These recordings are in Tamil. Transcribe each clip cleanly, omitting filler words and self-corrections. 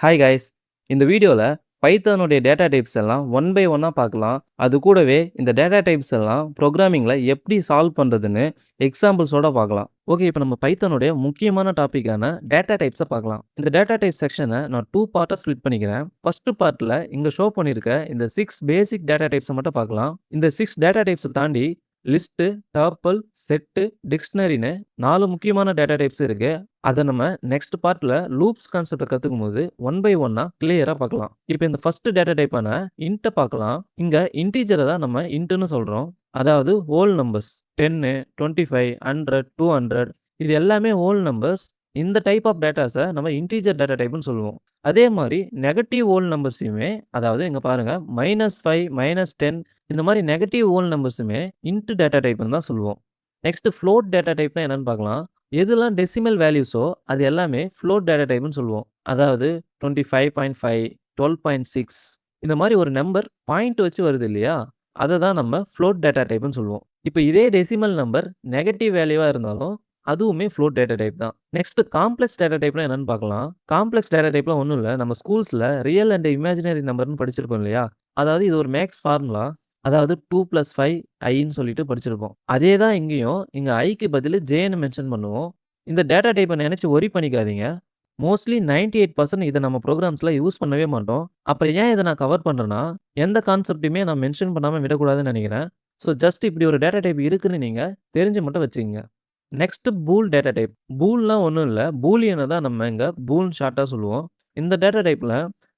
Hi guys. இந்த வீடியோல பைத்தானுடைய டேட்டா டைப்ஸ் எல்லாம் ஒன் பை ஒன்னா பார்க்கலாம். அது கூடவே இந்த டேட்டா டைப்ஸ் எல்லாம் ப்ரோக்ராமிங்ல எப்படி சால்வ் பண்றதுன்னு எக்ஸாம்பிள்ஸோட பார்க்கலாம். ஓகே, இப்போ நம்ம பைத்தானுடைய முக்கியமான டாபிக்கான டேட்டா டைப்ஸை பார்க்கலாம். இந்த டேட்டா டைப் செக்ஷனை நான் 2 பார்ட்டா ஸ்ப்ளிட் பண்ணிக்கிறேன். ஃபர்ஸ்ட் பார்ட்ல இங்க ஷோ பண்ணியிருக்க இந்த 6 பேசிக் டேட்டா டைப்ஸை மட்டும் பார்க்கலாம். இந்த 6 டேட்டா டைப்ஸை தாண்டி லிஸ்ட், டப்பிள், செட், டிக்ஷனரின்னு 4 முக்கியமான டேட்டா டைப்ஸ் இருக்கு. அத நம்ம நெக்ஸ்ட் பார்ட்ல லூப்ஸ் கான்செப்ட்ட கத்துக்கும்போது ஒன் பை ஒன்னா கிளியரா பார்க்கலாம். இப்போ இந்த ஃபர்ஸ்ட் டேட்டா டைப்பான இன்ட்ட பார்க்கலாம். இங்க இன்டிஜர தான் நம்ம இன்ட்ன்னு சொல்றோம். அதாவது ஹோல் நம்பர்ஸ் 10, 25, 100, 200 இது எல்லாமே ஹோல் நம்பர்ஸ். இந்த டைப் ஆஃப் டேட்டாஸ நம்ம இன்டிஜர் டேட்டா டைப்னு சொல்லுவோம். அதே மாரி நெகட்டிவ் ஹோல் நம்பர்ஸையுமே, அதாவது இங்க பாருங்க -5, -10 இந்த மாரி நெகட்டிவ் ஹோல் நம்பர்ஸுமே இன்ட் டேட்டா டைப்னு தான் சொல்லுவோம். நெக்ஸ்ட் ஃப்ளோட் டேட்டா டைப்னா என்னன்னு பார்க்கலாம். எதெல்லாம் டெசிமல் வேல்யூஸோ அது எல்லாமே ஃப்ளோட் டேட்டா டைப்னு சொல்லுவோம். அதாவது 25.5, 12.6 இந்த மாரி ஒரு நம்பர் பாயிண்ட் வச்சு வருது இல்லையா? அத தான் நம்ம ஃப்ளோட் டேட்டா டைப்னு சொல்லுவோம். இப்ப இதே டெசிமல் நம்பர் நெகட்டிவ் வேல்யூவா இருந்தாலும் அதுவுமே ஃப்ளோட் டேட்டா டைப் தான். நெக்ஸ்ட் காம்ப்ளெக்ஸ் டேட்டா டைப்னா என்னன்னு பார்க்கலாம். காம்ப்ளெக்ஸ் டேட்டா டைப்ல ஒண்ணும் இல்ல. நம்ம ஸ்கூல்ஸ்ல ரியல் அண்ட் இமேஜினரி நம்பர்னு படிச்சிருப்போம் இல்லையா? அதாவது இது ஒரு மேத்ஸ் ஃபார்முலா. அதாவது 2 + 5 ஐன்னு சொல்லிட்டு படிச்சிருப்போம். அதே தான் இங்கேயும். இங்க ஐக்கு பதிலு ஜேன்னு மென்ஷன் பண்ணுவோம். இந்த டேட்டா டைப்ப நெனச்சு வொரி பண்ணிக்காதீங்க. மோஸ்ட்லி 98% இத நம்ம புரோகிராம்ஸ்ல யூஸ் பண்ணவே மாட்டோம். அப்புறம் ஏன் இத நான் கவர் பண்றேன்னா, எந்த கான்செப்ட்டையுமே நான் மென்ஷன் பண்ணாம விடக்கூடாதுன்னு நெனைக்கிறேன். ஸோ ஜஸ்ட் இப்படி ஒரு டேட்டா டைப் இருக்குன்னு நீங்க தெரிஞ்சு மட்டும் வச்சுக்கங்க. Next bool data type. பூல்னா ஒண்ணும் இல்ல. பூலியன தான் நம்ம இங்க பூல்ன்னு ஷார்ட்டா சொல்லுவோம். இந்த டேட்டா டைப்ல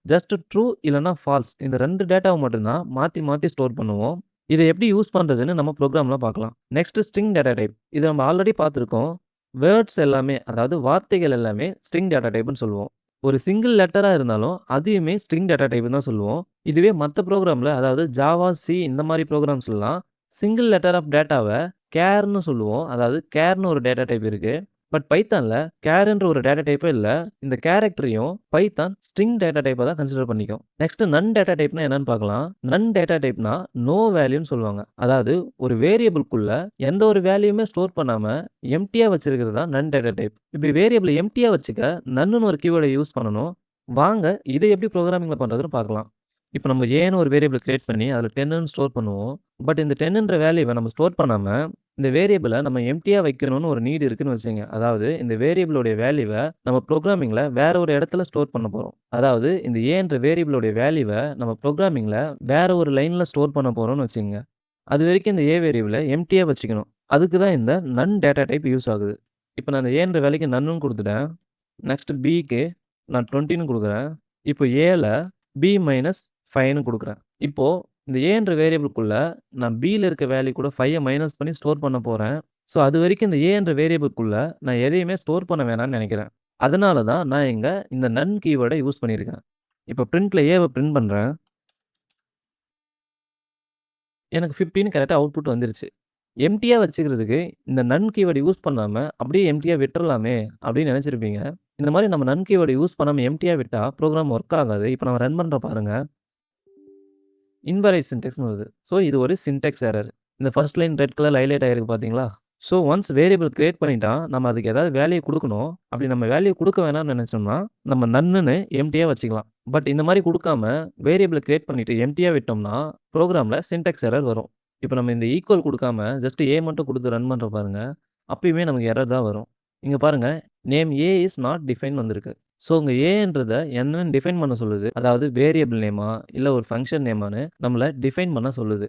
ஜஸ்ட் ட்ரூ இல்லன்னா ஃபால்ஸ் இந்த 2 டேட்டாவ மட்டும் தான் மாத்தி மாத்தி ஸ்டோர் பண்ணுவோம். இத எப்படி யூஸ் பண்றதுன்னு நம்ம புரோகிராம்ல பார்க்கலாம். Next string data type. இத நம்ம ஆல்ரெடி பார்த்திருக்கோம். வேர்ட்ஸ் எல்லாமே, அதாவது வார்த்தைகள் எல்லாமே ஸ்ட்ரிங் டேட்டா டைப்னு சொல்லுவோம். ஒரு சிங்கிள் லெட்டரா இருந்தாலும் அதையுமே ஸ்ட்ரிங் டேட்டா டைப்னு தான் சொல்லுவோம். இதுவே மத்த புரோகிராம்ல, அதாவது ஜாவா, சி இந்த மாரி புரோகிராம்ஸ்லலாம் சிங்கிள் லெட்டர் ஆஃப் டேட்டாவ கேர்ன்னு சொல்லுவோம். அதாவது கேர்ன்னு ஒரு டேட்டா டைப் இருக்கு. பட் பைத்தான்ல கேர்ன்ற ஒரு டேட்டா டைப்பே இல்ல. இந்த கேரக்டரையும் பைத்தான் ஸ்ட்ரிங் டேட்டா டைப்பா தான் கன்சிடர் பண்ணிக்கும். நெக்ஸ்ட் நன் டேட்டா டைப்னா என்னன்னு பார்க்கலாம். நன் டேட்டா டைப்னா நோ வேல்யூன்னு சொல்லுவாங்க. அதாவது ஒரு வேரியபிள்குள்ள எந்த ஒரு வேல்யூமே ஸ்டோர் பண்ணாம எம்ப்டியா வச்சிருக்கிறது தான் நன் டேட்டா டைப். இப்படி வேரியபிள எம்ப்டியா வச்சுக்க நன்னுன்னு ஒரு கீவேர்ட யூஸ் பண்ணணும். வாங்க இத எப்படி புரோகிராமிங்ல பண்றதுன்னு பார்க்கலாம். இப்ப நம்ம ஏன்னு ஒரு வேரியபிள் கிரியேட் பண்ணி அதுல 10ன்னு ஸ்டோர் பண்ணுவோம். பட் இந்த 10ன்ற வேல்யூவ நம்ம ஸ்டோர் பண்ணாம இந்த வேரியபிள நம்ம எம்ப்டியா வைக்கணும்னு ஒரு நீட் இருக்குன்னு வச்சுக்கங்க. அதாவது இந்த வேரியபிளோட வேல்யூவ நம்ம புரோகிராமிங்ல வேற ஒரு இடத்துல ஸ்டோர் பண்ண போறோம். அதாவது இந்த ஏன்ற வேரியபிளோட வேல்யூவ நம்ம புரோகிராமிங்ல வேற ஒரு லைன்ல ஸ்டோர் பண்ண போறோம்னு வச்சுக்கங்க. அதுவரைக்கும் இந்த ஏ வேரியபிள எம்ப்டியா வச்சுக்கணும். அதுக்கு தான் இந்த நன் டேட்டா டைப் யூஸ் ஆகுது. இப்ப நான் இந்த ஏன்ற வேல்யூக்கு நன்னுன்னு குடுத்துட்டேன். நெக்ஸ்ட் பிக்கு நான் 20ன்னு குடுக்குறேன். இப்போ ஏல பி மைனஸ் 5ன்னு குடுக்குறேன். இப்போ இந்த ஏன்ற வேரியபிள்குள்ள நான் பில இருக்க வேல்யூ கூட 5 மைனஸ் பண்ணி ஸ்டோர் பண்ண போறேன். ஸோ அதுவரைக்கும் இந்த ஏன்ற வேரியபிள்குள்ள நான் எதையுமே ஸ்டோர் பண்ண வேணாம்னு நெனைக்கிறேன். அதனால தான் நான் இங்க இந்த நன் கீவேர்ட யூஸ் பண்ணியிருக்கேன். இப்போ பிரிண்ட்ல ஏவ பிரிண்ட் பண்றேன். எனக்கு 15 கரெக்ட்டா அவுட்புட் வந்துருச்சு. எம்ப்டியா வச்சுக்கிறதுக்கு இந்த நன் கீவேர்ட் யூஸ் பண்ணாம அப்படியே எம்ப்டியா விட்டுறலாமே அப்படின்னு நெனைச்சிருப்பீங்க. இந்த மாரி நம்ம நன் கீவேர்ட் யூஸ் பண்ணாம எம்ப்டியா விட்டா புரோகிராம் ஒர்க் ஆகாது. இப்போ நம்ம ரன் பண்றோம் பாருங்க. இன்வாலிட் சின்டாக்ஸ்ன்னு வருது. ஸோ இது ஒரு சின்டாக்ஸ் எரர். இந்த ஃபர்ஸ்ட் லைன் ரெட் கலர்ல ஹைலைட் ஆயிருக்கு பார்த்தீங்களா? ஸோ ஒன்ஸ் வேரியபிள் கிரியேட் பண்ணிட்டா, நம்ம அதுக்கு ஏதாவது வேல்யூ குடுக்கணும். அப்படி நம்ம வேல்யூ குடுக்க வேணாம்னு நெனைச்சோம்னா, நம்ம நன்னுன்னு எம்ப்டியா வச்சுக்கலாம். பட் இந்த மாரி குடுக்காம வேரியபிள் கிரியேட் பண்ணிட்டு எம்ப்டியா விட்டோம்னா, புரோகிராம்ல சின்டாக்ஸ் எரர் வரும். இப்ப நம்ம இந்த ஈக்குவல் குடுக்காம ஜஸ்ட் ஏ மட்டும் குடுத்து ரன் பண்றோம் பாருங்க. அப்பயுமே நமக்கு எரர் தான் வரும். இங்க பாருங்க, name A is not define வந்திருக்கு. ஸோ இங்க ஏன்றத என்னன்னு டிஃபைன் பண்ண சொல்லுது. அதாவது வேரியபிள் நேமா, இல்ல ஒரு ஃபங்ஷன் நேமான்னு நம்மள டிஃபைன் பண்ண சொல்லுது.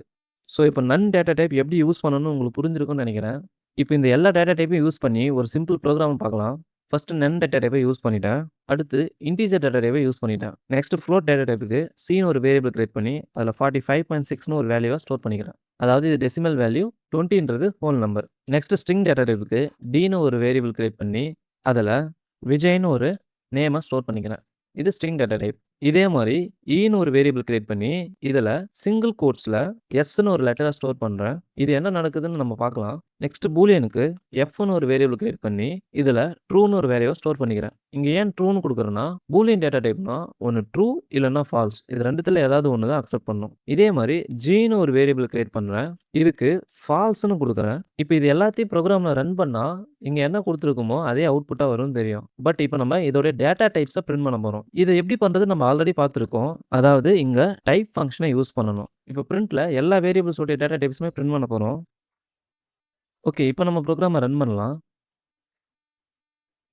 ஸோ இப்ப நன் டேட்டா டைப் எப்படி யூஸ் பண்ணணும்னு உங்களுக்கு புரிஞ்சிருக்கும்னு நெனைக்கிறேன். இப்ப இந்த எல்லா டேட்டா டைப்பையும் யூஸ் பண்ணி ஒரு சிம்பிள் புரோகிராம் பார்க்கலாம். ஃபர்ஸ்ட் நன் டேட்டா டைப்பை யூஸ் பண்ணிட்டேன். அடுத்து இன்டிஜர் டேட்டா டைப்பை யூஸ் பண்ணிட்டேன். நெக்ஸ்ட் ஃப்ளோட் டேட்டா டைப்புக்கு சின்னு ஒரு வேரியபிள் கிரியேட் பண்ணி அதில 45.6ன்னு ஒரு வேல்யூவ ஸ்டோர் பண்ணிக்கிறேன். அதாவது இது டெசிமல் வேல்யூ 20ன்றது whole number. Next string data டைப்புக்கு டின்னு ஒரு வேரியபிள் கிரியேட் பண்ணி அதில விஜய்ன்னு ஒரு நேம ஸ்டோர் பண்ணிக்கிறேன். இது ஸ்ட்ரிங் டேட்டா டைப். இதே மாரி ஈன்னு ஒரு வேரியபிள் கிரியேட் பண்ணி, இதுல சிங்கிள் கோட்ஸ்ல எஸ்ன்னு ஒரு லெட்டர ஸ்டோர் பண்றேன். இது என்ன நடக்குதுன்னு நம்ம பார்க்கலாம். நெக்ஸ்ட் பூலியனுக்கு எஃப்ன்னு ஒரு வேரியபிள் கிரியேட் பண்ணி, இதுல ட்ரூன்னு ஒரு வேல்யூவ ஸ்டோர் பண்ணிக்கிறேன். இங்க ஏன் ட்ரூன்னு குடுக்குறேன்னா, பூலியன் டேட்டா டைப்னா ஒண்ணு ட்ரூ இல்லன்னா ஃபால்ஸ். இது 2த்துல ஏதாவது ஒண்ணு தான் அக்செப்ட் பண்ணும். இதே மாரி ஜின்னு ஒரு வேரியபிள் கிரியேட் பண்றேன். இதுக்கு ஃபால்ஸ்ன்னு குடுக்குறேன். இப்ப இது எல்லாத்தையும் ப்ரோகிராம்ல ரன் பண்ணா, இங்க என்ன குடுத்துருக்குமோ அதே அவுட்புட்டா வரும்னு தெரியும். பட் இப்ப நம்ம இதோட டேட்டா டைப்ஸ பிரிண்ட் பண்ண போறோம். இத எப்படி பண்றது நம்ம ஆல்ரெடி பார்த்திருக்கோம். அதாவது இங்க டைப் ஃபங்ஷன யூஸ் பண்ணணும். இப்ப பிரிண்ட்ல எல்லா வேரியபிள்ஸ் உடைய டேட்டா டைப்ஸுமே பிரிண்ட் பண்ண போறோம். ஓகே. இப்ப நம்ம ப்ரோகிராம ரன் பண்ணலாம்.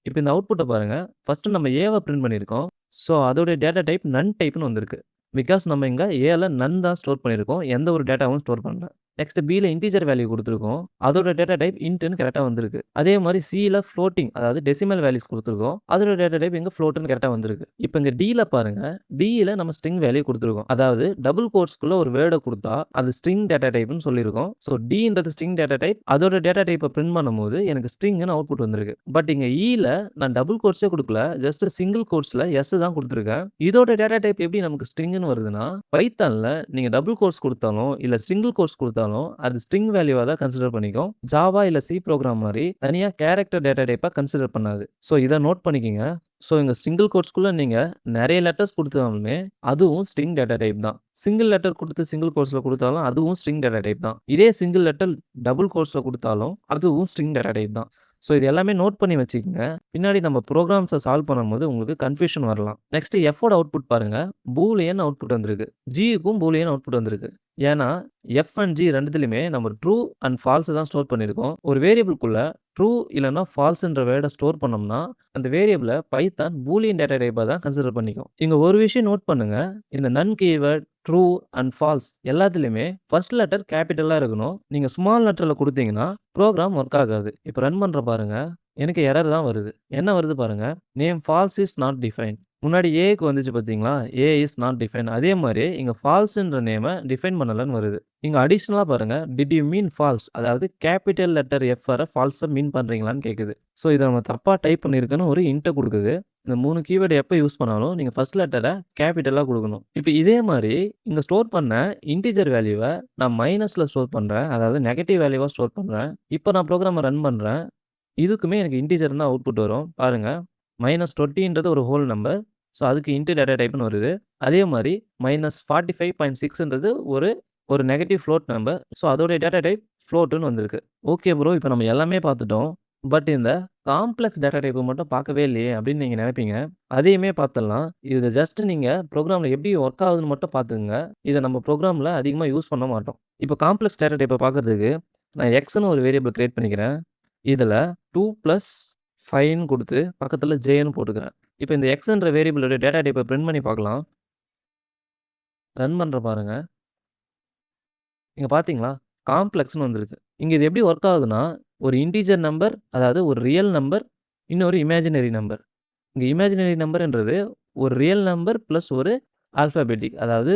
இப்ப இந்த அவுட்புட்ட பாருங்க. ஃபர்ஸ்ட் நம்ம ஏவ பிரிண்ட் பண்ணியிருக்கோம். ஸோ அதோட டேட்டா டைப் நன் டைப்ன்னு வந்திருக்கு. பிகாஸ் நம்ம இங்க ஏல நன் தான் ஸ்டோர் பண்ணியிருக்கோம். எந்த ஒரு டேட்டாவும் ஸ்டோர் பண்ணல. நெக்ஸ்ட் பில இன்டிஜர் வேல்யூ குடுத்துருக்கோம். அதோட டேட்டா டைப் இன்ட்ன்னு கரெக்ட்டா வந்திருக்கு. அதே மாரி சில ஃப்ளோட்டிங் அதாவது டெசிமல் வேல்யூஸ் குடுத்துருக்கோம். அதோட டேட்டா டைப் இங்க ஃப்ளோட்ன்னு கரெக்ட்டா வந்திருக்கு. இப்ப இங்க டில பாருங்க. டில நம்ம ஸ்ட்ரிங் வேல்யூ குடுத்துருக்கோம். அதாவது டபுள் கோட்ஸ்க்குள்ள ஒரு வேர்ட குடுத்தா அது ஸ்ட்ரிங் டேட்டா டைப்ன்னு சொல்லியிருக்கோம். ஸோ டின்றது ஸ்ட்ரிங் டேட்டா டைப். அதோட டேட்டா டைப்ப பிரிண்ட் பண்ணும்போது எனக்கு ஸ்ட்ரிங்ன்னு அவுட்புட் வந்திருக்கு. பட் இங்க ஈல நான் டபுள் கோட்ஸே குடுக்கல. ஜஸ்ட் சிங்கிள் கோட்ஸ்ல எஸ் தான் குடுத்துருக்கேன். இதோட டேட்டா டைப் எப்படி நமக்கு ஸ்ட்ரிங்ன்னு வருதுன்னா, பைத்தான்ல நீங்க டபுள் கோட்ஸ் குடுத்தாலும், இல்ல சிங்கிள் கோட்ஸ் குடுத்தாலும், அது ஸ்ட்ரிங் வேல்யூவா தான் கன்சிடர் பண்ணிக்கும். ஜாவா இல்ல சி புரோகிராம் மாரி தனியா கேரக்டர் டேட்டா டைப்பா கன்சிடர் பண்ணாது. ஸோ இத நோட் பண்ணிக்கங்க. ஸோ இங்க சிங்கிள் கோட்ஸ்க்குள்ள நீங்க நெறைய லெட்டர்ஸ் குடுத்தாலுமே, அதுவும் ஸ்ட்ரிங் டேட்டா டைப் தான். சிங்கிள் லெட்டர் குடுத்து சிங்கிள் கோட்ஸ்ல குடுத்தாலும், அதுவும் ஸ்ட்ரிங் டேட்டா டைப் தான். இதே சிங்கிள் லெட்டர் டபுள் கோட்ஸ்ல குடுத்தாலும், அதுவும் ஸ்ட்ரிங் டேட்டா டைப் தான். ஸோ இது எல்லாமே நோட் பண்ணி வச்சுக்கங்க. பின்னாடி நம்ம புரோகிராம்ஸ சால்வ் பண்ணும்போது உங்களுக்கு கன்ஃப்யூஷன் வரலாம். நெக்ஸ்ட் எஃப்போட அவுட்புட் பாருங்க. பூலியன் அவுட்புட் வந்திருக்கு. ஜிக்கும் பூலியன் அவுட்புட் வந்திருக்கு. ஏன்னா, எஃப் அண்ட் ஜி 2த்துலயுமே நம்ம ட்ரூ அண்ட் ஃபால்ஸ் தான் ஸ்டோர் பண்ணியிருக்கோம். ஒரு வேரியபிள்குள்ள ட்ரூ இல்லன்னா ஃபால்ஸ்ன்ற வேர்ட ஸ்டோர் பண்ணோம்னா, அந்த வேரியபிள பைத்தான் பூலியன் டேட்டா டைப்பா தான் கன்சிடர் பண்ணிக்கும். இங்க ஒரு விஷயம் நோட் பண்ணுங்க. இந்த நன் கீவர்ட், ட்ரூ அண்ட் ஃபால்ஸ் எல்லாத்துலயுமே ஃபர்ஸ்ட் லெட்டர் கேப்பிட்டலா இருக்கணும். நீங்க ஸ்மால் லெட்டர்ல குடுத்தீங்கன்னா, புரோகிராம் ஒர்க் ஆகாது. இப்ப ரன் பண்றேன் பாருங்க. எனக்கு எரர் தான் வருது. என்ன வருது பாருங்க. Name false is not defined. முன்னாடி ஏக்கு வந்துச்சு பார்த்தீங்களா? A is not defined. அதே மாரி இங்க ஃபால்ஸ்ன்ற நேம டிஃபைன் பண்ணலன்னு வருது. இங்க அடிஷனலா பாருங்க. Did you mean false? அதாவது கேப்பிட்டல் லெட்டர் எஃப் வர ஃபால்ஸ மீன் பண்றீங்களான்னு கேட்குது. ஸோ இத நம்ம தப்பா டைப் பண்ணியிருக்கோன்னு ஒரு ஹிண்ட்ட குடுக்குது. இந்த 3 கீவேர்ட் எப்ப யூஸ் பண்ணாலும் நீங்க ஃபர்ஸ்ட் லெட்டர கேப்பிட்டலா குடுக்கணும். இப்ப இதே மாரி இங்க ஸ்டோர் பண்ண இன்டிஜர் வேல்யூவ நான் மைனஸ்ல ஸ்டோர் பண்றேன். அதாவது நெகட்டிவ் வேல்யூவா ஸ்டோர் பண்றேன். இப்ப நான் புரோகிராம ரன் பண்றேன். இதுக்குமே எனக்கு இன்டிஜர் தான் அவுட்புட் வரும். பாருங்க. -20ன்றது ஒரு ஹோல் நம்பர். ஸோ அதுக்கு இன்ட் டேட்டா டைப்ன்னு வருது. அதே மாரி -45.6ன்றது ஒரு ஒரு நெகட்டிவ் ஃப்ளோட் நம்பர். ஸோ அதோட டேட்டா டைப் ஃப்ளோட்ன்னு வந்திருக்கு. Okay bro. இப்ப நம்ம எல்லாமே பார்த்துட்டோம். பட் இந்த காம்ப்ளக்ஸ் டேட்டா டைப்ப மட்டும் பார்க்கவே இல்லையே அப்படின்னு நீங்க நெனைப்பீங்க. அதையுமே பார்த்துடலாம். இத ஜஸ்ட் நீங்க புரோகிராம்ல எப்படி ஒர்க் ஆகுதுன்னு மட்டும் பார்த்துக்கங்க. இத நம்ம புரோகிராம்ல அதிகமா யூஸ் பண்ண மாட்டோம். இப்ப காம்ப்ளக்ஸ் டேட்டா டைப்ப பார்க்கறதுக்கு நான் எக்ஸ்ன்னு ஒரு வேரியபிள் கிரியேட் பண்ணிக்கிறேன். இதுல 2 பிளஸ் 5ன்னு குடுத்து பக்கத்துல ஜேன்னு போட்டுக்கிறேன். இப்ப இந்த எக்ஸ்ன்ற வேரியபிளோட டேட்டா டைப்ப பிரிண்ட் பண்ணி பார்க்கலாம். ரன் பண்றேன் பாருங்க. இங்க பார்த்தீங்களா? காம்ப்ளக்ஸ்ன்னு வந்திருக்கு. இங்க இது எப்படி ஒர்க் ஆகுதுன்னா, ஒரு இன்டிஜர் நம்பர் அதாவது ஒரு ரியல் நம்பர், இன்னொரு இமேஜினரி நம்பர். இங்க இமேஜினரி நம்பர்ன்றது ஒரு ரியல் நம்பர் பிளஸ் ஒரு ஆல்பாபெட்டிக். அதாவது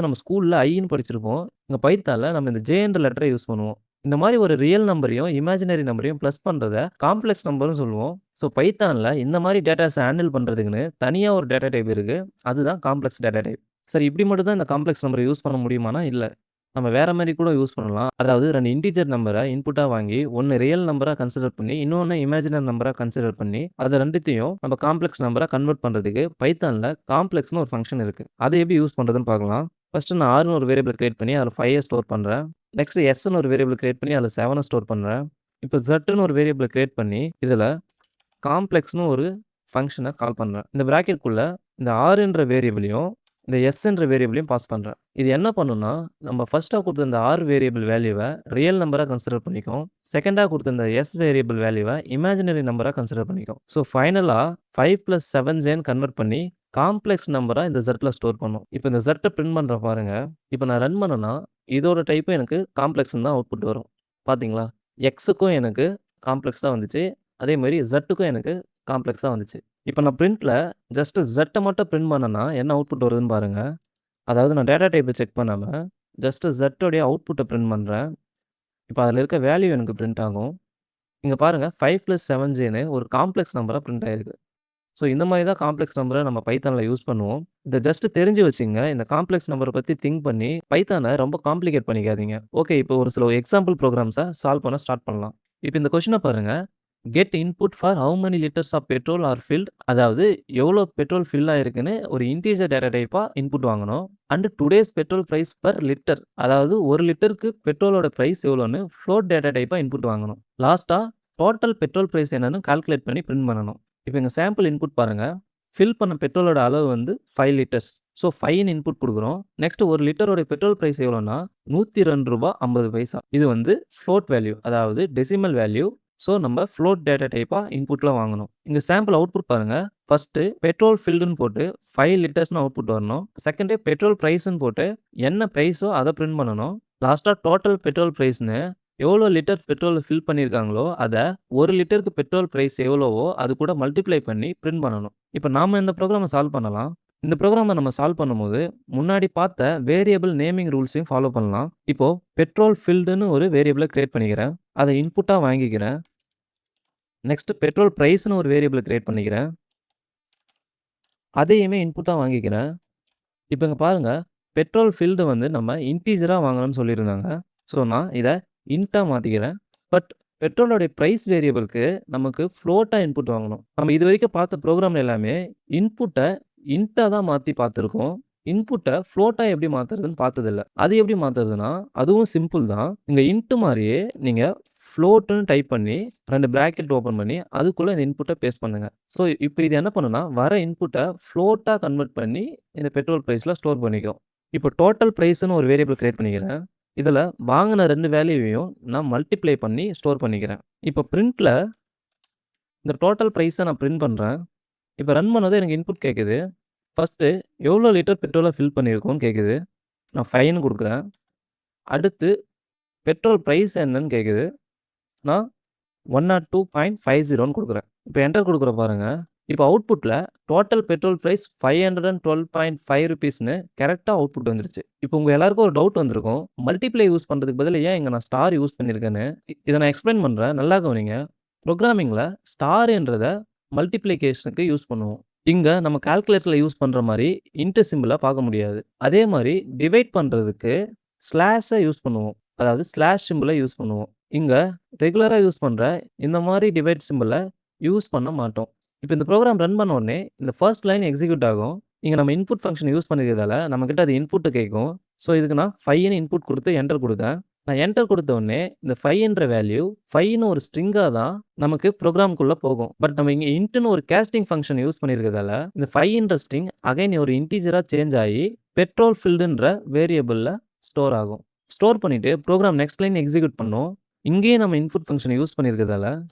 நம்ம ஸ்கூல்ல ஐன்னு படிச்சிருப்போம். இங்க பைத்தான்ல நம்ம இந்த ஜேன்ற லெட்டர யூஸ் பண்ணுவோம். இந்த மாரி ஒரு ரியல் நம்பரையும், இமேஜினரி நம்பரையும் பிளஸ் பண்றத காம்ப்ளக்ஸ் நம்பர்ன்னு சொல்லுவோம். ஸோ பைத்தான்ல இந்த மாரி டேட்டாஸ ஹேண்டில் பண்றதுக்குன்னு தனியா ஒரு டேட்டா டைப் இருக்கு. அதுதான் காம்ப்ளக்ஸ் டேட்டா டைப். சரி இப்படி மட்டும் தான் இந்த காம்ப்ளக்ஸ் நம்பர யூஸ் பண்ண முடியுமானா, இல்ல. நம்ம வேற மாரி கூட யூஸ் பண்ணலாம். அதாவது 2 இன்டிஜர் நம்பர இன்புட்டா வாங்கி, ஒண்ணு ரியல் நம்பரா கன்சிடர் பண்ணி, இன்னொன்னு இமேஜினரி நம்பரா கன்சிடர் பண்ணி, அத 2த்தையும் நம்ம காம்ப்ளக்ஸ் நம்பரா கன்வெர்ட் பண்றதுக்கு பைத்தான்ல காம்ப்ளக்ஸ்ன்னு ஒரு ஃபங்ஷன் இருக்கு. அத எப்படி யூஸ் பண்றதுன்னு பார்க்கலாம். ஃபர்ஸ்ட் நான் ஆர்ன்னு ஒரு வேரியபிள் கிரியேட் பண்ணி, அதுல 5 ஸ்டோர் பண்றேன். நெக்ஸ்ட் எஸ்ன்னு ஒரு வேரியபிள் கிரியேட் பண்ணி, அதுல 7 ஸ்டோர் பண்றேன். இப்ப ஜெட்ன்னு ஒரு வேரியபிள் கிரியேட் பண்ணி, இதுல காம்ப்ளக்ஸ்ன்னு ஒரு ஃபங்ஷன கால் பண்றேன். இந்த பிராக்கெட்குள்ள இந்த ஆர்ன்ற வேரியபிளையும், இந்த எஸ்ன்ற வேரியபிளையும் பாஸ் பண்றேன். இது என்ன பண்ணும்னா, நம்ம ஃபர்ஸ்ட்டா குடுத்த இந்த ஆர் வேரியபிள் வேல்யூவ ரியல் நம்பரா கன்சிடர் பண்ணிக்கும். செகண்டா குடுத்த இந்த எஸ் வேரியபிள் வேல்யூவ இமேஜினரி நம்பரா கன்சிடர் பண்ணிக்கும். ஸோ ஃபைனலா 5 + 7ஜன்னு கன்வெர்ட் பண்ணி காம்ப்ளக்ஸ் நம்பரா இந்த ஜெட்ல ஸ்டோர் பண்ணும். இப்ப இந்த ஜெட்ட பிரிண்ட் பண்றேன் பாருங்க. இப்ப நான் ரன் பண்ணேன்னா, இதோட டைப்பும் எனக்கு காம்ப்ளக்ஸ்ன்னு தான் அவுட்புட் வரும். பார்த்தீங்களா? எக்ஸுக்கும் எனக்கு காம்ப்ளக்ஸ் தான் வந்துச்சு. அதே மாரி ஜெட்டுக்கும் எனக்கு காம்ப்ளக்ஸா வந்துச்சு. இப்ப நான் பிரிண்ட்ல ஜஸ்ட் ஜெட்ட மட்டும் பிரிண்ட் பண்ணேன்னா, என்ன அவுட்புட் வருதுன்னு பாருங்க. அதாவது நான் டேட்டா டைப்ப செக் பண்ணாம, ஜஸ்ட் ஜெட்டோடைய அவுட்புட்ட பிரிண்ட் பண்றேன். இப்ப அதுல இருக்க வேல்யூ எனக்கு பிரிண்ட் ஆகும். இங்க பாருங்க 5 + 7ஜன்னு ஒரு காம்ப்ளக்ஸ் நம்பரா பிரிண்ட் ஆயிருக்கு. ஸோ இந்த மாதிரி தான் காம்ப்ளெக்ஸ் நம்பரை நம்ம பைத்தானில் யூஸ் பண்ணுவோம். இதை ஜஸ்ட் தெரிஞ்சு வச்சுங்க. இந்த காம்ப்ளெக்ஸ் நம்பரை பற்றி திங்க் பண்ணி பைத்தானை ரொம்ப காம்ப்ளிகேட் பண்ணிக்காதீங்க. ஓகே, இப்போ ஒரு சில எக்ஸாம்பிள் ப்ரோக்ராம்ஸை சால்வ் பண்ண ஸ்டார்ட் பண்ணலாம். இப்போ இந்த கொஸ்டினை பாருங்க. Get input for how many litres of petrol are filled. அதாவது எவ்வளோ பெட்ரோல் ஃபில் ஆயிருக்குன்னு ஒரு இன்டீஜர் டேட்டா டைப்பாக இன்புட் வாங்கணும். And today's petrol price per litre. அதாவது ஒரு லிட்டருக்கு பெட்ரோலோட ப்ரைஸ் எவ்வளோன்னு ஃப்ளோட் டேட்டா டைப்பாக இன்புட் வாங்கணும். லாஸ்ட்டாக டோட்டல் பெட்ரோல் ப்ரைஸ் என்னன்னு கால்குலேட் பண்ணி பிரிண்ட் பண்ணணும். இப்போ எங்கள் சாம்பிள் இன்புட் பாருங்கள். ஃபில் பண்ண பெட்ரோலோட அளவு வந்து 5 லிட்டர்ஸ். ஸோ 5ன்னு இன்புட் கொடுக்குறோம். நெக்ஸ்ட் ஒரு லிட்டரோட பெட்ரோல் ப்ரைஸ் எவ்வளோன்னா ₹102.50. இது வந்து ஃப்ளோட் வேல்யூ, அதாவது டெசிமல் வேல்யூ. ஸோ நம்ம ஃப்ளோட் டேட்டா டைப்பாக இன்புட்டில் வாங்கணும். இங்கே சாம்பிள் அவுட்புட் பாருங்கள். ஃபஸ்ட்டு பெட்ரோல் ஃபில்டுன்னு போட்டு 5 லிட்டர்ஸ்னு அவுட்புட் வரணும். செகண்டு பெட்ரோல் ப்ரைஸ்ன்னு போட்டு என்ன ப்ரைஸோ அதை பிரிண்ட் பண்ணணும். லாஸ்ட்டாக டோட்டல் பெட்ரோல் ப்ரைஸ்னு எவ்வளோ லிட்டர் பெட்ரோல் ஃபில் பண்ணியிருக்காங்களோ அதை ஒரு லிட்டருக்கு பெட்ரோல் ப்ரைஸ் எவ்வளவோ அது கூட மல்டிப்ளை பண்ணி பிரிண்ட் பண்ணணும். இப்போ நாம் இந்த ப்ரோக்ராமை சால்வ் பண்ணலாம். இந்த ப்ரோக்ராமை நம்ம சால்வ் பண்ணும்போது முன்னாடி பார்த்த வேரியபிள் நேமிங் ரூல்ஸையும் ஃபாலோ பண்ணலாம். இப்போது பெட்ரோல் ஃபில்டுன்னு ஒரு வேரியபிளை கிரியேட் பண்ணிக்கிறேன். அதை இன்புட்டாக வாங்கிக்கிறேன். நெக்ஸ்ட் பெட்ரோல் ப்ரைஸ்னு ஒரு வேரியபிளை கிரியேட் பண்ணிக்கிறேன். அதையுமே இன்புட்டாக வாங்கிக்கிறேன். இப்போ இங்கே பாருங்கள், பெட்ரோல் ஃபில்டு வந்து நம்ம இன்டீஜராக வாங்கணும்னு சொல்லியிருந்தாங்க. ஸோ நான் இதை இன்ட்டாக மாற்றிக்கிறேன். பட் பெட்ரோலோடைய ப்ரைஸ் வேரியபிளுக்கு நமக்கு ஃப்ளோட்டாக இன்புட் வாங்கணும். நம்ம இது வரைக்கும் பார்த்த ப்ரோக்ராம் எல்லாமே இன்புட்டை இன்ட்டாக தான் மாற்றி பார்த்துருக்கோம். இன்புட்டை ஃப்ளோட்டாக எப்படி மாற்றுறதுன்னு பார்த்ததில்ல. அது எப்படி மாற்றுறதுன்னா அதுவும் சிம்பிள் தான். இங்கே இன்ட்டு மாதிரியே நீங்கள் ஃப்ளோட்டுன்னு டைப் பண்ணி 2 பிராக்கெட் ஓப்பன் பண்ணி அதுக்குள்ளே இந்த இன்புட்டை பேஸ்ட் பண்ணுங்கள். ஸோ இப்போ இது என்ன பண்ணுன்னா வர இன்புட்டை ஃப்ளோட்டாக கன்வெர்ட் பண்ணி இந்த பெட்ரோல் ப்ரைஸில் ஸ்டோர் பண்ணிக்கும். இப்போ டோட்டல் ப்ரைஸ்னு ஒரு வேரியபிள் கிரியேட் பண்ணிக்கிறேன். இதில் வாங்கின 2 வேல்யூவையும் நான் மல்டிப்ளை பண்ணி ஸ்டோர் பண்ணிக்கிறேன். இப்போ பிரிண்ட்டில் இந்த டோட்டல் ப்ரைஸை நான் பிரிண்ட் பண்ணுறேன். இப்போ ரன் பண்ணது எனக்கு இன்புட் கேட்குது. ஃபஸ்ட்டு எவ்வளோ லிட்டர் பெட்ரோலை ஃபில் பண்ணியிருக்கோன்னு கேட்குது. நான் 5ன்னு கொடுக்குறேன். அடுத்து பெட்ரோல் ப்ரைஸ் என்னன்னு கேட்குது. நான் 102.50ன்னு கொடுக்குறேன். இப்போ என்டர் கொடுக்குற பாருங்கள். இப்போ அவுட்புட்டில் டோட்டல் பெட்ரோல் ப்ரைஸ் ₹512.5ன்னு கரெக்டாக அவுட்புட் வந்துருச்சு. இப்போ உங்கள் எல்லாருக்கும் ஒரு டவுட் வந்திருக்கும். மல்டிப்ளை யூஸ் பண்ணுறதுக்கு பதில் ஏன் இங்கே நான் ஸ்டார் யூஸ் பண்ணியிருக்கேன்னு. இதை நான் எக்ஸ்பிளைன் பண்ணுறேன், நல்லா கவனிங்க. ப்ரோக்ராமிங்கில் ஸ்டார்ன்றதை மல்டிப்ளிகேஷனுக்கு யூஸ் பண்ணுவோம். இங்கே நம்ம கால்குலேட்டரில் யூஸ் பண்ணுற மாதிரி இன்ட்டு சிம்பிளை பார்க்க முடியாது. அதே மாதிரி டிவைட் பண்ணுறதுக்கு ஸ்லாஷை யூஸ் பண்ணுவோம், அதாவது ஸ்லாஷ் சிம்பிளை யூஸ் பண்ணுவோம். இங்கே ரெகுலராக யூஸ் பண்ணுற இந்த மாதிரி டிவைட் சிம்பிளை யூஸ் பண்ண மாட்டோம். இப்போ இந்த ப்ரோக்ராம் ரன் பண்ண உடனே இந்த ஃபர்ஸ்ட் லைன் எக்ஸிக்யூட் ஆகும். இங்கே நம்ம இன்புட் ஃபங்க்ஷன் யூஸ் பண்ணிக்கிறதால நம்மக்கிட்ட அது இன்புட்டு கேட்கும். ஸோ இதுக்கு நான் 5ன்னு இன்புட் கொடுத்து என்டர் கொடுத்தேன். நான் என்டர் கொடுத்த உடனே இந்த 5ன்ற வேல்யூ 5ன்னு ஒரு ஸ்ட்ரிங்காக தான் நமக்கு ப்ரோக்ராம்குள்ளே போகும். பட் நம்ம இங்கே இன்ட்டுன்னு ஒரு கேஸ்டிங் ஃபங்க்ஷன் யூஸ் பண்ணியிருக்கிறதால இந்த 5ன்ற ஸ்ட்ரிங் அகைன் ஒரு இன்டீஜராக சேஞ்ச் ஆகி பெட்ரோல் ஃபில்டுன்ற வேரியபிளில் ஸ்டோர் ஆகும். ஸ்டோர் பண்ணிவிட்டு ப்ரோக்ராம் நெக்ஸ்ட் லைன் எக்ஸிக்யூட் பண்ணும். இங்கேயே நம்ம இன்புட் ஃபங்க்ஷனை யூஸ் பண்ணியிருக்கிறதால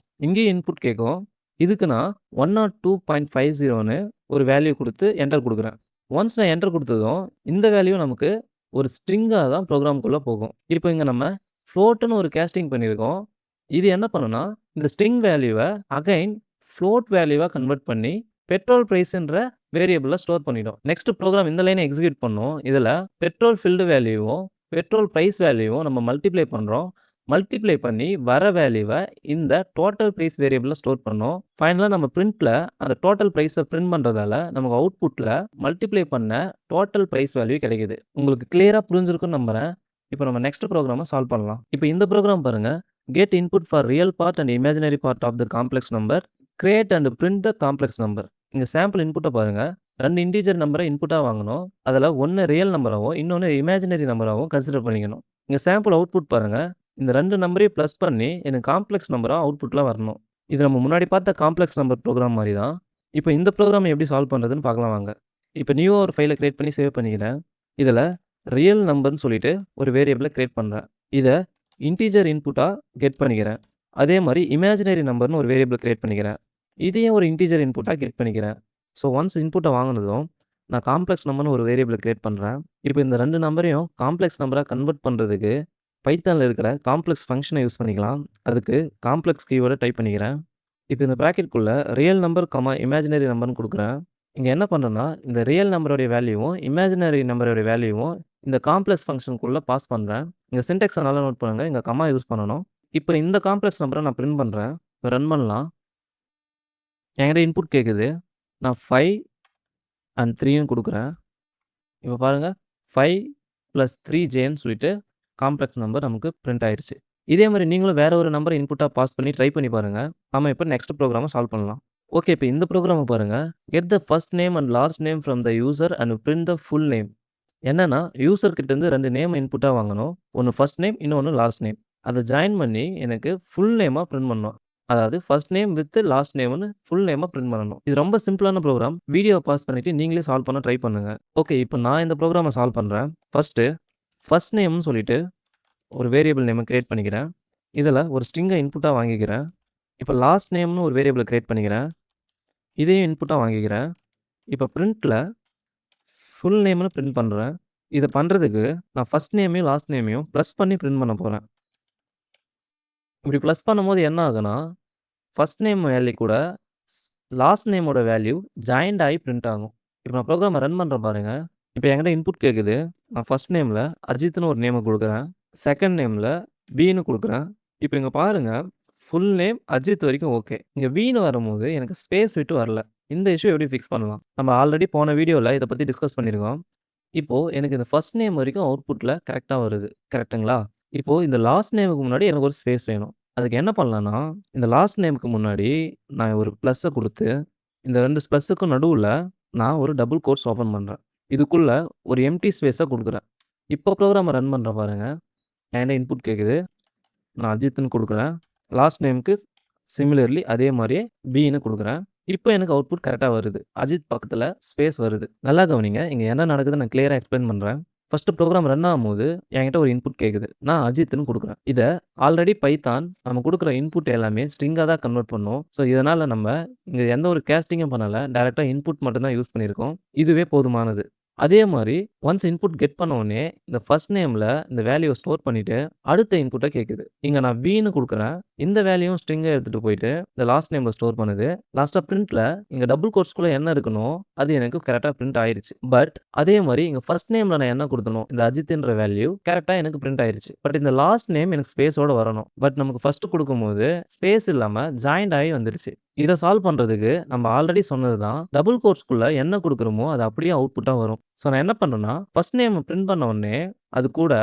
இங்கேயே இன்புட் கேட்கும். இதுக்கு நான் 102.50ன்னு ஒரு வேல்யூ கொடுத்து என்டர் கொடுக்குறேன். ஒன்ஸ் நான் என்டர் கொடுத்ததும் இந்த வேல்யூ நமக்கு ஒரு ஸ்ட்ரிங்காக தான் ப்ரோக்ராம்குள்ளே போகும். இப்போ இங்கே நம்ம ஃப்ளோட்டுன்னு ஒரு கேஸ்டிங் பண்ணியிருக்கோம். இது என்ன பண்ணுன்னா இந்த ஸ்ட்ரிங் வேல்யூவை அகைன் ஃப்ளோட் வேல்யூவாக கன்வெர்ட் பண்ணி பெட்ரோல் ப்ரைஸ்ன்ற வேரியபிளில் ஸ்டோர் பண்ணிடும். நெக்ஸ்ட் ப்ரோக்ராம் இந்த லைனை எக்ஸிக்யூட் பண்ணும். இதில் பெட்ரோல் ஃபில்டு வேல்யூவும் பெட்ரோல் ப்ரைஸ் வேல்யூவும் நம்ம மல்டிப்ளை பண்ணுறோம். மல்டிப்ளை பண்ணி வர வேல்யூவை இந்த டோட்டல் ப்ரைஸ் வேரியபிளில் ஸ்டோர் பண்ணோம். ஃபைனலாக நம்ம பிரிண்ட்டில் அந்த டோட்டல் ப்ரைஸை பிரிண்ட் பண்ணுறதால நமக்கு அவுட்புட்டில் மல்டிப்ளை பண்ண டோட்டல் ப்ரைஸ் வேல்யூ கிடைக்குது. உங்களுக்கு கிளியராக புரிஞ்சிருக்குன்னு நம்புகிறேன். இப்போ நம்ம நெக்ஸ்ட் ப்ரோக்ராமை சால்வ் பண்ணலாம். இப்போ இந்த ப்ரோக்ராம் பாருங்கள். Get input for real part and imaginary part of the complex number, create and print the complex number. இங்கே சாம்பிள் இன்புட்டை பாருங்கள். 2 இன்டீஜர் நம்பரை இன்புட்டாக வாங்கணும். அதில் ஒன்று ரியல் நம்பராகவும் இன்னொன்று இமேஜினரி நம்பராகவும் கன்சிடர் பண்ணிக்கணும். இங்கே சாம்பிள் அவுட்புட் பாருங்கள். இந்த 2 நம்பரையும் ப்ளஸ் பண்ணி எனக்கு காம்ப்ளெக்ஸ் நம்பராக அவுட்புட்டில் வரணும். இது நம்ம முன்னாடி பார்த்த காம்ப்ளெக்ஸ் நம்பர் ப்ரோக்ராம் மாதிரி தான். இப்போ இந்த ப்ரோக்ராம் எப்படி சால்வ் பண்ணுறதுன்னு பார்க்கலாம் வாங்க. இப்போ நியூவாக ஒரு ஃபைலை கிரியேட் பண்ணி சேவ் பண்ணிக்கிறேன். இதில் ரியல் நம்பர்னு சொல்லிட்டு ஒரு வேரியபிளை கிரியேட் பண்ணுறேன். இதை இன்டீஜர் இன்புட்டாக கெட் பண்ணிக்கிறேன். அதே மாதிரி இமேஜினரி நம்பர்னு ஒரு வேரியபிள் கிரியேட் பண்ணிக்கிறேன். இதையும் ஒரு இன்டீஜர் இன்புட்டாக கெட் பண்ணிக்கிறேன். ஸோ ஒன்ஸ் இன்புட்டை வாங்கினதும் நான் காம்ப்ளெக்ஸ் நம்பர்னு ஒரு வேரியபிளை கிரியேட் பண்ணுறேன். இப்போ இந்த 2 நம்பரையும் காம்ப்ளெக்ஸ் நம்பராக கன்வெர்ட் பண்ணுறதுக்கு பைத்தானில் இருக்கிற காம்ப்ளெக்ஸ் ஃபங்க்ஷனை யூஸ் பண்ணிக்கலாம். அதுக்கு காம்ப்ளெக்ஸ் கீவேர்டை டைப் பண்ணிக்கிறேன். இப்போ இந்த ப்ராக்கெட்குள்ளே ரியல் நம்பர் இமேஜினரி நம்பர்னு கொடுக்குறேன். இங்கே என்ன பண்ணுறேன்னா இந்த ரியல் நம்பருடைய வேல்யூவும் இமேஜினரி நம்பருடைய வேல்யூவும் இந்த காம்ப்ளெக்ஸ் ஃபங்க்ஷனுக்குள்ளே பாஸ் பண்ணுறேன். இங்கே சின்டெக்ஸை நல்லா நோட் பண்ணுங்கள். இங்கே கமா யூஸ் பண்ணணும். இப்போ இந்த காம்ப்ளெக்ஸ் நம்பரை நான் பிரிண்ட் பண்ணுறேன். இப்போ ரன் பண்ணலாம். என்கிட்ட இன்புட் கேட்குது. நான் 5 அண்ட் 3ன்னு குடுக்குறேன். இப்ப பாருங்க 5 + 3jன்னு சொல்லிட்டு காம்ப்ளெக்ஸ் நம்பர் நமக்கு பிரிண்ட் ஆயிருச்சு. இதே மாரி நீங்களும் வேற ஒரு நம்பர இன்புட்டா பாஸ் பண்ணி ட்ரை பண்ணி பாருங்க. நாம இப்ப நெக்ஸ்ட் ப்ரோகிராம சால்வ் பண்ணலாம். ஓகே. இப்ப இந்த ப்ரோகிராம பாருங்க. Get the first name and last name from the user and print the full name. என்னன்னா, யூசர் கிட்ட இருந்து 2 நேம இன்புட்டா வாங்கணும். ஒண்ணு ஃபர்ஸ்ட் நேம், இன்னொன்னு லாஸ்ட் நேம். அத ஜாயின் பண்ணி எனக்கு ஃபுல் நேமா பிரிண்ட் பண்ணணும். அதாவது ஃபர்ஸ்ட் நேம் வித் லாஸ்ட் நேம்னு ஃபுல் நேமா பிரிண்ட் பண்ணணும். இது ரொம்ப சிம்பிளான ப்ரோகிராம். வீடியோவ பாஸ் பண்ணிட்டு நீங்களே சால்வ் பண்ண ட்ரை பண்ணுங்க. ஓகே. இப்ப நான் இந்த ப்ரோகிராம சால்வ் பண்றேன். ஃபர்ஸ்ட் நேம்னு சொல்லிட்டு ஒரு வேரியபிள் நேம கிரியேட் பண்ணிக்கிறேன். இதுல ஒரு ஸ்ட்ரிங்க இன்புட்டா வாங்கிக்கிறேன். இப்ப லாஸ்ட் நேம்னு ஒரு வேரியபிள கிரியேட் பண்ணிக்கிறேன். இதையும் இன்புட்டா வாங்கிக்கிறேன். இப்ப பிரிண்ட்ல ஃபுல் நேம்னு பிரிண்ட் பண்றேன். இத பண்றதுக்கு நான் ஃபர்ஸ்ட் நேமையும், லாஸ்ட் நேமையும் பிளஸ் பண்ணி பிரிண்ட் பண்ண போறேன். இப்படி பிளஸ் பண்ணும்போது என்ன ஆகும்னா, ஃபர்ஸ்ட் நேம் வேல்யூ கூட ஸ் லாஸ்ட் நேமோட வேல்யூ ஜாயிண்ட் ஆயி பிரிண்ட் ஆகும். இப்ப நான் ப்ரோகிராம ரன் பண்றேன் பாருங்க. இப்ப என்கிட்ட இன்புட் கேட்குது. நான் ஃபர்ஸ்ட் நேம்ல அஜித்ன்னு ஒரு நேம குடுக்குறேன். செகண்ட் நேம்ல பின்னு குடுக்குறேன். இப்ப இங்க பாருங்க, ஃபுல் நேம் அஜித் வரைக்கும் ஓகே. இங்க பின்னு வரும்போது எனக்கு ஸ்பேஸ் விட்டு வரல. இந்த இஷ்யூ எப்படி ஃபிக்ஸ் பண்ணலாம்? நம்ம ஆல்ரெடி போன வீடியோல இத பத்தி டிஸ்கஸ் பண்ணியிருக்கோம். இப்போ எனக்கு இந்த ஃபர்ஸ்ட் நேம் வரைக்கும் அவுட்புட்ல கரெக்ட்டா வருது. கரெக்ட்டுங்களா? இப்போ இந்த லாஸ்ட் நேமுக்கு முன்னாடி எனக்கு ஒரு ஸ்பேஸ் வேணும். அதுக்கு என்ன பண்ணலான்னா, இந்த லாஸ்ட் நேமுக்கு முன்னாடி நான் ஒரு பிளஸ்ஸ குடுத்து, இந்த 2 பிளஸ்ஸுக்கும் நடுவுல நான் ஒரு டபுள் கோட்ஸ் ஓப்பன் பண்றேன். இதுக்குள்ள ஒரு எம்ப்டி ஸ்பேஸ குடுக்குறேன். இப்போ ப்ரோகிராம ரன் பண்றேன் பாருங்க. என்கிட்ட இன்புட் கேட்குது. நான் அஜித்ன்னு குடுக்குறேன். லாஸ்ட் நேம்க்கு சிமிலர்லி அதே மாரியே பின்னு குடுக்குறேன். இப்போ எனக்கு அவுட்புட் கரெக்ட்டா வருது. அஜித் பக்கத்துல ஸ்பேஸ் வருது. நல்லா கவனிங்க. இங்க என்ன நடக்குதுன்னு நான் கிளியரா எக்ஸ்பிளைன் பண்றேன். ஃபர்ஸ்ட் ப்ரோகிராம் ரன் ஆகும்போது என்கிட்ட ஒரு இன்புட் கேட்குது. நான் அஜித்ன்னு குடுக்குறேன். இத ஆல்ரெடி பைத்தான் நம்ம குடுக்குற இன்புட் எல்லாமே ஸ்ட்ரிங்கா தான் கன்வெர்ட் பண்ணும். ஸோ இதனால நம்ம இங்க எந்த ஒரு கேஸ்டிங்கும் பண்ணல. டைரக்ட்டா இன்புட் மட்டும் தான் யூஸ் பண்ணியிருக்கோம். இதுவே போதுமானது. அதே மாரி ஒன்ஸ் இன்புட் கெட் பண்ண உடனே இந்த ஃபர்ஸ்ட் நேம்ல இந்த வேல்யூவ ஸ்டோர் பண்ணிட்டு அடுத்த இன்புட்ட கேட்குது. இங்க நான் பின்னு குடுக்குறேன். இந்த வேல்யூவும் ஸ்ட்ரிங்கா எடுத்துட்டு போயிட்டு இந்த லாஸ்ட் நேம்ல ஸ்டோர் பண்ணுது. லாஸ்ட்டா பிரிண்ட்ல இங்க டபுள் கோட்ஸ்குள்ள என்ன இருக்கனோ அது எனக்கு கரெக்ட்டா பிரிண்ட் ஆயிருச்சு. பட் அதே மாரி இங்க ஃபர்ஸ்ட் நேம்ல நான் என்ன குடுத்தனோ இந்த அஜித்ன்ற வேல்யூ கரெக்ட்டா எனக்கு பிரிண்ட் ஆயிருச்சு. பட் இந்த லாஸ்ட் நேம் எனக்கு ஸ்பேஸோட வரணும். பட் நமக்கு ஃபர்ஸ்ட் குடுக்கும்போது ஸ்பேஸ் இல்லாம ஜாயிண்ட் ஆயி வந்துருச்சு. இத சால்வ் பண்றதுக்கு நம்ம ஆல்ரெடி சொன்னது தான். டபுள் கோட்ஸ்குள்ள என்ன குடுக்குறோமோ அது அப்படியே அவுட்புட்டா வரும். ஸோ நான் என்ன பண்றேன்னா, ஃபர்ஸ்ட் நேம பிரிண்ட் பண்ண உடனே அது கூட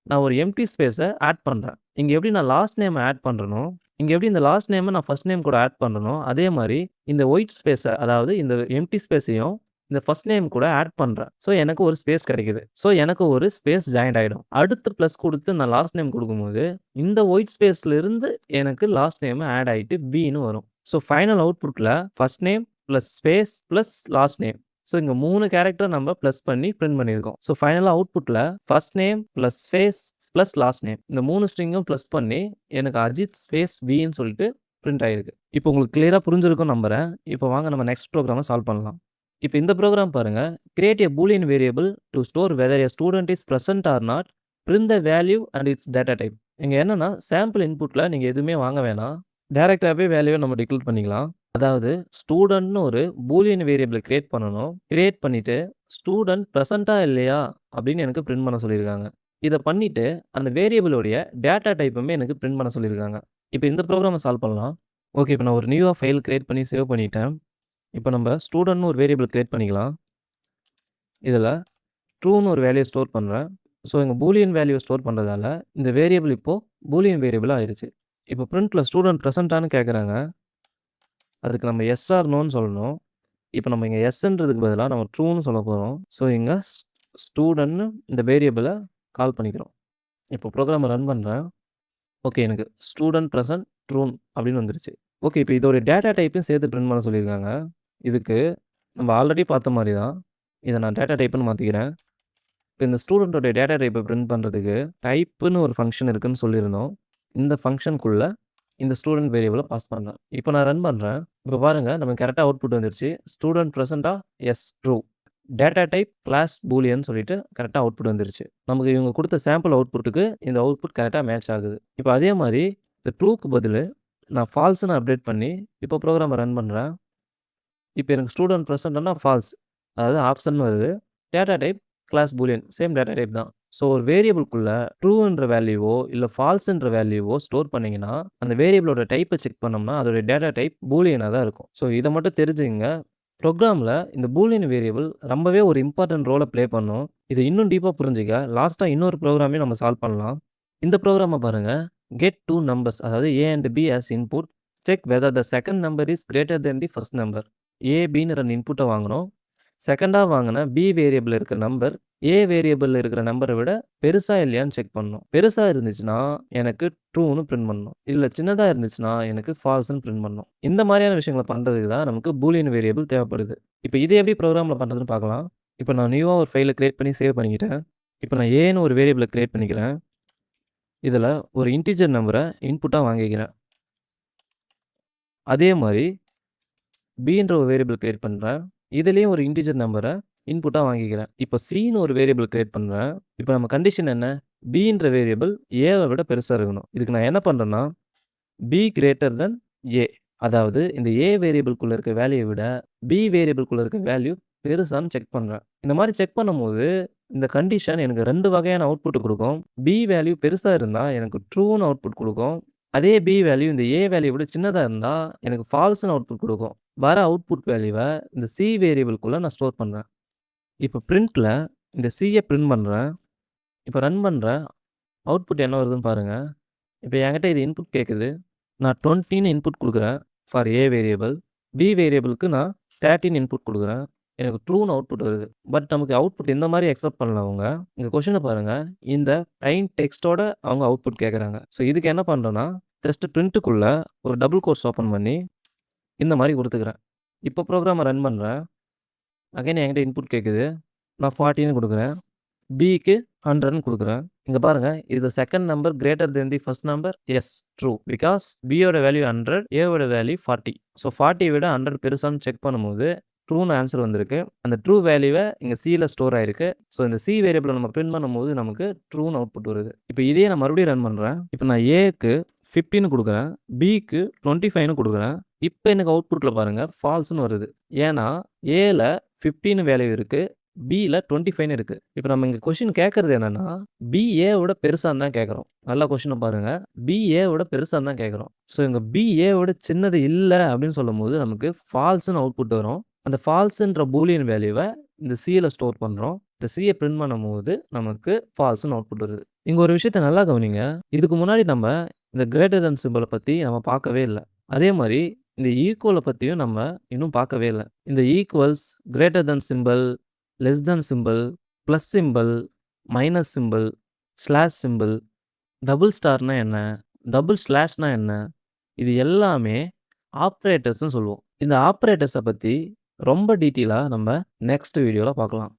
நான் ஒரு எம்ப்டி ஸ்பேஸ ஆட் பண்றேன். இங்க எப்படி நான் லாஸ்ட் நேம ஆட் பண்றேனோ, இங்க எப்படி இந்த லாஸ்ட் நேம நான் ஃபர்ஸ்ட் நேம் கூட ஆட் பண்றேனோ, அதே மாரி இந்த ஒயிட் ஸ்பேஸ அதாவது இந்த எம்ப்டி ஸ்பேஸையும் இந்த ஃபர்ஸ்ட் நேம் கூட ஆட் பண்றேன். ஸோ எனக்கு ஒரு ஸ்பேஸ் கிடைக்குது. ஸோ எனக்கு ஒரு ஸ்பேஸ் ஜாயிண்ட் ஆயிடும். அடுத்து பிளஸ் குடுத்து நான் லாஸ்ட் நேம் குடுக்கும்போது, இந்த ஒயிட் ஸ்பேஸ்ல இருந்து எனக்கு லாஸ்ட் நேம் ஆட் ஆயிட்டு பின்னு வரும். ஸோ ஃபைனல் அவுட்புட்ல first name plus space plus last name. So இங்க 3 கேரக்டர் நம்ம பிளஸ் பண்ணி பிரிண்ட் பண்ணியிருக்கோம். ஸோ ஃபைனலா அவுட்புட்ல first name plus space plus last name. இந்த 3 ஸ்ட்ரிங்கும் பிளஸ் பண்ணி எனக்கு அஜித் ஸ்பேஸ் பின்னு சொல்லிட்டு பிரிண்ட் ஆயிருக்கு. இப்போ உங்களுக்கு கிளியரா புரிஞ்சிருக்கும்னு நம்புறேன். இப்போ வாங்க நம்ம நெக்ஸ்ட் ப்ரோகிராம சால்வ் பண்ணலாம். இப்போ இந்த ப்ரோகிராம் பாருங்க. Create a boolean variable to store whether a student is present or not. Print the value and its data type. இங்க என்னன்னா சாம்பிள் இன்புட்ல நீங்க எதுவுமே வாங்க வேணாம். டைரக்ட்டாவே வேல்யூவ நம்ம டிக்ளேர் பண்ணிக்கலாம். அதாவது ஸ்டூடண்ட்னு ஒரு பூலியன் வேரியபிள கிரியேட் பண்ணணும். கிரியேட் பண்ணிட்டு ஸ்டூடண்ட் பிரசன்ட்டா இல்லையா அப்படின்னு எனக்கு பிரிண்ட் பண்ண சொல்லியிருக்காங்க. இத பண்ணிட்டு அந்த வேரியபிளோடைய டேட்டா டைப்புமே எனக்கு பிரிண்ட் பண்ண சொல்லியிருக்காங்க. இப்போ இந்த ப்ரோகிராம சால்வ் பண்ணலாம். ஓகே. இப்போ நான் ஒரு நியூவா ஃபைல் கிரியேட் பண்ணி சேவ் பண்ணிட்டேன். இப்போ நம்ம ஸ்டூடண்ட்னு ஒரு வேரியபிள் கிரியேட் பண்ணிக்கலாம். இதுல ட்ரூன்னு ஒரு வேல்யூ ஸ்டோர் பண்றேன். ஸோ இங்க பூலியன் வேல்யூ ஸ்டோர் பண்றதால இந்த வேரியபிள் இப்போ பூலியன் வேரியபிளா ஆயிருச்சு. இப்போ பிரிண்ட்ல ஸ்டூடண்ட் பிரசன்ட்டான்னு கேட்குறாங்க. அதுக்கு நம்ம எஸ் ஆர் நோன்னு சொல்லணும். இப்போ நம்ம இங்க எஸ்ன்றதுக்கு பதிலா நம்ம ட்ரூன்னு சொல்லப் போறோம். ஸோ இங்க ஸ்டூடண்ட்னு இந்த வேரியபிள கால் பண்ணிக்கிறோம். இப்போ ப்ரோகிராம ரன் பண்றேன். ஓகே. எனக்கு ஸ்டூடண்ட் பிரசன்ட் ட்ரூன் அப்படின்னு வந்துருச்சு. ஓகே. இப்போ இதோட டேட்டா டைப்பையும் சேர்த்து பிரிண்ட் பண்ண சொல்லியிருக்காங்க. இதுக்கு நம்ம ஆல்ரெடி பார்த்த மாரி தான். இத நான் டேட்டா டைப்ன்னு மாத்திக்கிறேன். இப்போ இந்த ஸ்டூடண்ட்டோட டேட்டா டைப்ப பிரிண்ட் பண்றதுக்கு டைப்ன்னு ஒரு ஃபங்ஷன் இருக்குன்னு சொல்லியிருந்தோம். இந்த ஃபங்ஷனுக்குள்ள இந்த ஸ்டூடண்ட் வேரியபிள பாஸ் பண்றேன். இப்போ நான் ரன் பண்றேன். இப்போ பாருங்க நமக்கு கரெக்ட்டா அவுட்புட் வந்துருச்சு. ஸ்டூடண்ட் பிரசன்ட்டா? Yes true. Data type class boolean சொல்லிட்டு கரெக்ட்டா அவுட்புட் வந்துருச்சு. நமக்கு இவங்க குடுத்த சாம்பிள் அவுட்புட்க்கு இந்த அவுட்புட் கரெக்ட்டா மேட்ச் ஆகுது. இப்போ அதே மாரி இந்த ட்ரூக்கு பதிலு நான் ஃபால்ஸ்ன்னு அப்டேட் பண்ணி இப்போ ப்ரோகிராம ரன் பண்றேன். இப்போ எனக்கு ஸ்டூடண்ட் பிரசன்ட்னா ஃபால்ஸ். அதாவது ஆப்ஷன் வருது. Data type class boolean same data type தான். ஸோ ஒரு வேரியபிள்குள்ள ட்ரூன்ற வேல்யூவோ இல்ல ஃபால்ஸ்ன்ற வேல்யூவோ ஸ்டோர் பண்ணீங்கன்னா, அந்த வேரியபிளோட டைப்ப செக் பண்ணோம்னா அதோட டேட்டா டைப் பூலியனா தான் இருக்கும். ஸோ இத மட்டும் தெரிஞ்சுக்கங்க. ப்ரோக்ராமில் இந்த பூலியன் வேரியபிள் ரொம்பவே ஒரு இம்பார்ட்டன்ட் ரோலை ப்ளே பண்ணும். இதை இன்னும் டீப்பாக புரிஞ்சுக்க லாஸ்ட்டாக இன்னொரு ப்ரோக்ராமையும் நம்ம சால்வ் பண்ணலாம். இந்த ப்ரோக்ராமை பாருங்கள். கெட் டூ நம்பர்ஸ், அதாவது A and B as input. Check whether the second number is greater than the first number. A பின்னு 2 இன்புட்டை வாங்கணும். செகண்டாக வாங்கின பி வேரியபிள் இருக்கிற நம்பர் ஏ வேரியபிள் இருக்கிற நம்பரை விட பெருசா இல்லையான்னு செக் பண்ணணும். பெருசா இருந்துச்சுன்னா எனக்கு ட்ரூன்னு பிரிண்ட் பண்ணணும். இல்லை சின்னதாக இருந்துச்சுன்னா எனக்கு ஃபால்ஸ்ன்னு பிரிண்ட் பண்ணணும். இந்த மாதிரியான விஷயங்களை பண்ணுறதுக்கு தான் நமக்கு பூலியன் வேரியபிள் தேவைப்படுது. இப்போ இதை எப்படி ப்ரோக்ராமில் பண்ணுறதுன்னு பார்க்கலாம். இப்போ நான் நியூவாக ஒரு ஃபைலை கிரியேட் பண்ணி சேவ் பண்ணிக்கிட்டேன். இப்போ நான் ஏன்னு ஒரு வேரியபிளை கிரியேட் பண்ணிக்கிறேன். இதில் ஒரு இன்டிஜர் நம்பரை இன்புட்டாக வாங்கிக்கிறேன். அதே மாதிரி பின்ற ஒரு வேரியபிள் கிரியேட் பண்ணுறேன். இதுலேயும் ஒரு இன்டிஜர் நம்பரை இன்புட்டாக வாங்கிக்கிறேன். இப்போ சின்னு ஒரு வேரியபிள் கிரியேட் பண்ணுறேன். இப்போ நம்ம கண்டிஷன் என்ன? பின்ற வேரியபிள் ஏவை விட பெருசாக இருக்கணும். இதுக்கு நான் என்ன பண்ணுறேன்னா பி கிரேட்டர் தென் ஏ, அதாவது இந்த ஏ வேரியபிள்குள்ளே இருக்க வேல்யூவை விட பி வேரியபிள்குள்ளே இருக்க வேல்யூ பெருசான்னு செக் பண்ணுறேன். இந்த மாதிரி செக் பண்ணும்போது இந்த கண்டிஷன் எனக்கு 2 வகையான அவுட்புட் கொடுக்கும். பி வேல்யூ பெருசாக இருந்தால் எனக்கு ட்ரூன்னு அவுட்புட் கொடுக்கும். அதே பி வேல்யூ இந்த ஏ வேல்யூ விட சின்னதாக இருந்தால் எனக்கு ஃபால்ஸ்னு அவுட்புட் கொடுக்கும். வர அவுட்புட் வேல்யூவை இந்த சி வேரியபிள்குள்ளே நான் ஸ்டோர் பண்ணுறேன். இப்போ பிரிண்ட்டில் இந்த சியை பிரிண்ட் பண்ணுறேன். இப்போ ரன் பண்ணுறேன். அவுட்புட் என்ன வருதுன்னு பாருங்கள். இப்போ என்கிட்ட இது இன்புட் கேட்குது. நான் 20ன்னு இன்புட் கொடுக்குறேன் ஃபார் ஏ வேரியபிள். பி வேரியபிளுக்கு நான் 13 இன்புட் கொடுக்குறேன். எனக்கு ட்ரூன்னு அவுட்புட் வருது. பட் நமக்கு அவுட்புட் இந்த மாதிரி அக்செப்ட் பண்ணல அவங்க. இந்த கொஷினை பாருங்கள். இந்த ப்ளைன் டெக்ஸ்ட்டோட அவங்க அவுட்புட் கேட்குறாங்க. ஸோ இதுக்கு என்ன பண்ணுறேன்னா ஜஸ்ட் பிரிண்ட்டுக்குள்ளே ஒரு டபுள் கோர்ஸ் ஓப்பன் பண்ணி இந்த மாதிரி கொடுத்துக்கிறேன். இப்போ ப்ரோக்ராமை ரன் பண்ணுறேன். அகைன் என்கிட்ட இன்புட் கேட்குது. நான் 40ன்னு கொடுக்குறேன். பிக்கு 100ன்னு கொடுக்குறேன். இங்கே பாருங்கள், இது second number greater than the first number. Yes, true. Because பியோட வேல்யூ 100, ஏவோட வேல்யூ 40. ஸோ 40 விட 100 பெருசான்னு செக் பண்ணும்போது ட்ரூன்னு ஆன்சர் வந்திருக்கு. அந்த ட்ரூ வேல்யூவை இங்கே சியில் ஸ்டோர் ஆயிருக்கு. ஸோ இந்த சி வேரியபிளை நம்ம பிரிண்ட் பண்ணும்போது நமக்கு ட்ரூன்னு அவுட்புட் வருது. இப்போ இதே நான் மறுபடியும் ரன் பண்ணுறேன். இப்போ நான் ஏக்கு 15ன்னு கொடுக்குறேன். பிக்கு 25ன்னு கொடுக்குறேன். இப்போ எனக்கு அவுட்புட்டில் பாருங்கள் ஃபால்ஸ்னு வருது. ஏன்னா ஏல 15 வேல்யூ இருக்குது, பியில் 25ன்னு இருக்குது. இப்போ நம்ம இங்கே கொஷின் கேட்குறது என்னென்னா பி ஏவோட பெருசாக தான் கேட்குறோம். நல்லா கொஷினை பாருங்கள். பி ஏவோட பெருசாக தான் கேட்குறோம். ஸோ இங்கே பி ஏவோட சின்னது இல்லை அப்படின்னு சொல்லும் போது நமக்கு ஃபால்ஸ்னு அவுட்புட் வரும். அந்த ஃபால்ஸுன்ற பூலியன் வேல்யூவை இந்த சியில் ஸ்டோர் பண்ணுறோம். இந்த சியை பிரிண்ட் பண்ணும்போது நமக்கு ஃபால்ஸ்னு அவுட்புட் வருது. இங்கே ஒரு விஷயத்தை நல்லா கவனிங்க. இதுக்கு முன்னாடி நம்ம இந்த கிரேட்டர் தென் சிம்பிளை பற்றி நம்ம பார்க்கவே இல்லை. அதே மாதிரி இந்த ஈக்குவலை பற்றியும் நம்ம இன்னும் பார்க்கவே இல்லை. இந்த equals, greater than symbol, less than symbol, plus symbol, minus symbol, slash symbol, double ஸ்டார்னா என்ன, டபுள் ஸ்லாஷ்னா என்ன, இது எல்லாமே ஆப்ரேட்டர்ஸ்னு சொல்லுவோம். இந்த ஆப்ரேட்டர்ஸை பற்றி ரொம்ப டீட்டெயிலாக நம்ம நெக்ஸ்ட் வீடியோவில் பார்க்கலாம்.